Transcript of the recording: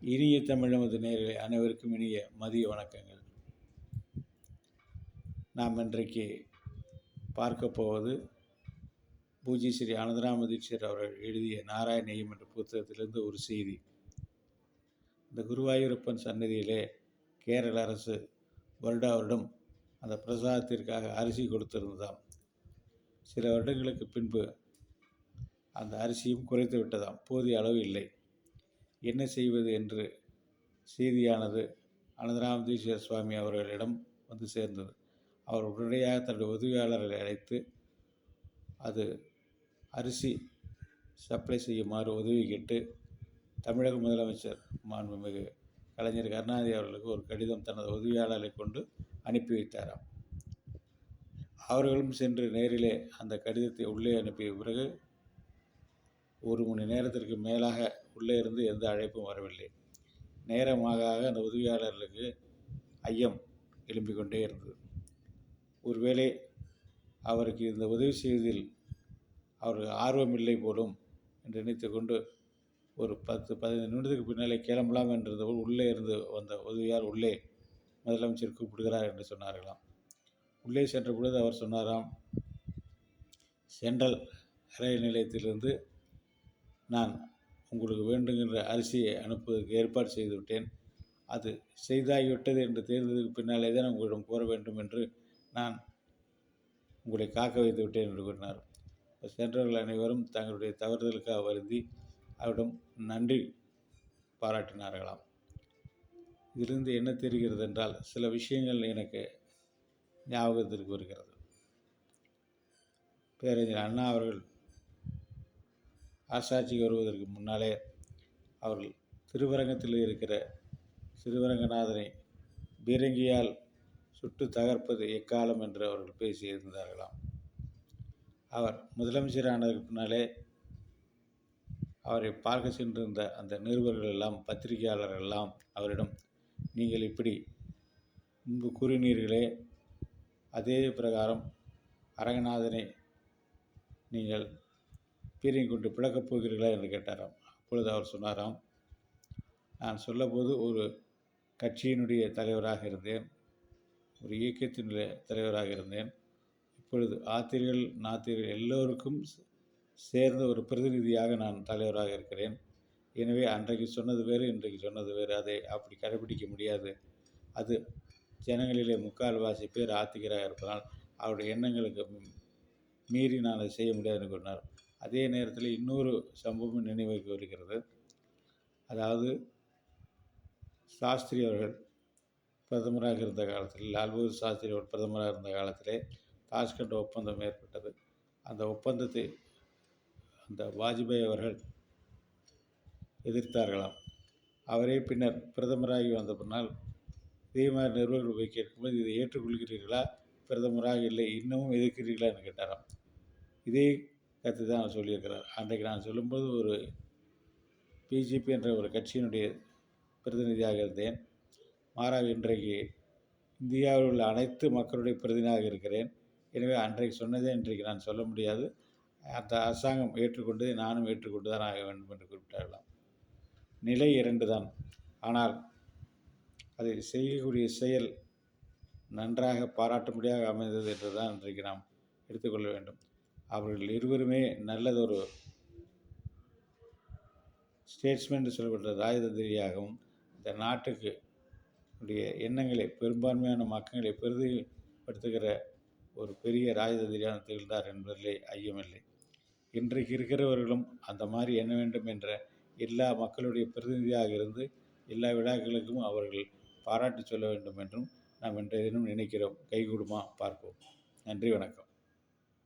இனிய தமிழ் நமது நேயர்களே அனைவருக்கும் இனிய மதிய வணக்கங்கள். நாம் இன்றைக்கு பார்க்க போவது பூஜ்ய ஸ்ரீ அனந்தராம தீட்சிதர் அவர்கள் எழுதிய நாராயணியம் என்ற புத்தகத்திலிருந்து ஒரு செய்தி. இந்த குருவாயூரப்பன் சன்னதியிலே கேரள அரசு வருடம் அந்த பிரசாதத்திற்காக அரிசி கொடுத்திருந்ததாம். சில வருடங்களுக்கு பின்பு அந்த அரிசியும் குறைத்து விட்டதாம், போதிய அளவு இல்லை. என்ன செய்வது என்று செய்தியானது அனந்தராம தீட்சிதர் சுவாமி அவர்களிடம் வந்து சேர்ந்தது. அவர் உடனடியாக தன்னுடைய உதவியாளர்களை அழைத்து அது அரிசி சப்ளை செய்யுமாறு உதவி கேட்டு தமிழக முதலமைச்சர் மாண்புமிகு கலைஞர் கருணாநிதி அவர்களுக்கு ஒரு கடிதம் தனது உதவியாளர்களை கொண்டு அனுப்பி வைத்தாராம். அவர்களும் சென்று நேரிலே அந்த கடிதத்தை உள்ளே அனுப்பிய பிறகு 1 மணி நேரத்திற்கு மேலாக உள்ளே இருந்து எந்த அழைப்பும் வரவில்லை. நேரமாக அந்த உதவியாளர்களுக்கு ஐயம் எழும்பிக் கொண்டே இருந்தது. ஒருவேளை அவருக்கு இந்த உதவி செய்வதில் அவருக்கு ஆர்வம் இல்லை போலும் என்று நினைத்து கொண்டு ஒரு 10-15 நிமிடத்துக்கு பின்னாலே கிளம்பலாம் என்றதுபோல் உள்ளே இருந்து வந்த உதவியார் உள்ளே முதலமைச்சர் கூப்பிடுகிறார் என்று சொன்னார்களாம். உள்ளே சென்ற பொழுது அவர் சொன்னாராம், சென்ட்ரல் ரயில் நிலையத்திலிருந்து நான் உங்களுக்கு வேண்டுகின்ற அரிசியை அனுப்புவதற்கு ஏற்பாடு செய்துவிட்டேன். அது செய்தாகிவிட்டது என்று தெரிந்ததுக்கு பின்னாலே தான் உங்களிடம் கூற வேண்டும் என்று நான் உங்களை காக்க வைத்து விட்டேன் என்று கூறினார். சென்றவர்கள் அனைவரும் தங்களுடைய தவறுதலுக்காக வருந்தி அவரிடம் நன்றி பாராட்டினார்களாம். இதிலிருந்து என்ன தெரிகிறது என்றால், சில விஷயங்கள் எனக்கு ஞாபகத்திற்கு வருகிறது. பேரறிஞர் அண்ணா அவர்கள் அரசாட்சிக்கு வருவதற்கு முன்னாலே அவர்கள் திருவரங்கத்தில் இருக்கிற திருவரங்கநாதனை பீரங்கியால் சுட்டு தகர்ப்பது எக்காலம் என்று அவர்கள் பேசியிருந்தார்களாம். அவர் முதலமைச்சர் ஆனதற்கு பின்னாலே அவரை பார்க்க சென்றிருந்த அந்த நிருபர்கள் எல்லாம், பத்திரிகையாளர்கள் எல்லாம் அவரிடம், நீங்கள் இப்படி முன்பு கூறினீர்களே, அதே பிரகாரம் அரங்கநாதனை நீங்கள் பீரங்கி கொண்டு பிளக்கப் போகிறீர்களா என்று கேட்டாராம். அப்பொழுது அவர் சொன்னாராம், நான் சொல்லபோது ஒரு கட்சியினுடைய தலைவராக இருந்தேன், ஒரு இயக்கத்தினுடைய தலைவராக இருந்தேன். இப்பொழுது ஆத்திரிகள் நாத்திரிகள் எல்லோருக்கும் சேர்ந்த ஒரு பிரதிநிதியாக நான் தலைவராக இருக்கிறேன். எனவே அன்றைக்கு சொன்னது வேறு, இன்றைக்கு சொன்னது வேறு. அதை அப்படி கடைபிடிக்க முடியாது. அது ஜனங்களிலே 3/4 பேர் ஆத்திகராக இருப்பதால் அவருடைய எண்ணங்களுக்கு மீறி நான் அதை செய்ய முடியாது என்று கூறினார். அதே நேரத்தில் இன்னொரு சம்பவம் நினைவுக்கு வருகிறது. அதாவது சாஸ்திரி அவர்கள் பிரதமராக இருந்த காலத்தில், லால் பகதூர் சாஸ்திரி அவர்கள் பிரதமராக இருந்த காலத்திலே தாஷ்கண்ட் ஒப்பந்தம் ஏற்பட்டது. அந்த ஒப்பந்தத்தை அந்த வாஜ்பாய் அவர்கள் எதிர்த்தார்களாம். அவரே பின்னர் பிரதமராகி வந்த பின்னால் இதே மாதிரி நிருபர்கள் போய் கேட்கும்போது, இதை ஏற்றுக்கொள்கிறீர்களா, பிரதமராக இல்லை இன்னமும் எதிர்க்கிறீர்களா என்று கேட்டாராம். இதே கருத்து தான் அவர் சொல்லியிருக்கிறார். அன்றைக்கு நான் சொல்லும்போது ஒரு பிஜேபி என்ற ஒரு கட்சியினுடைய பிரதிநிதியாக இருந்தேன். மாறாக இன்றைக்கு இந்தியாவில் உள்ள அனைத்து மக்களுடைய பிரதிநிதியாக இருக்கிறேன். எனவே அன்றைக்கு சொன்னதே இன்றைக்கு நான் சொல்ல முடியாது. அந்த அரசாங்கம் ஏற்றுக்கொண்டதை நானும் ஏற்றுக்கொண்டு தான் ஆக வேண்டும் என்று குறிப்பிட்டார்களாம். நிலை 2 தான். ஆனால் அதை செய்யக்கூடிய செயல் நன்றாக பாராட்டும்படியாக அமைந்தது என்று தான் இன்றைக்கு நாம் எடுத்துக்கொள்ள வேண்டும். அவர்கள் இருவருமே நல்லதொரு ஸ்டேட்ஸ்மேன் என்று சொல்லப்பட்ட ராஜதந்திரியாகவும், இந்த நாட்டுக்கு உடைய எண்ணங்களை, பெரும்பான்மையான மக்களை பிரதிபடுத்துகிற ஒரு பெரிய ராஜதந்திரியாக திகழ்ந்தார் என்பதிலே ஐயமில்லை. இன்றைக்கு இருக்கிறவர்களும் அந்த மாதிரி எண்ண வேண்டும் என்ற எல்லா மக்களுடைய பிரதிநிதியாக இருந்து எல்லா விழாக்களுக்கும் அவர்கள் பாராட்டு சொல்ல வேண்டும் என்றும் நாம் இன்றைய தினம் நினைக்கிறோம். கைகூடுமா பார்ப்போம். நன்றி, வணக்கம்.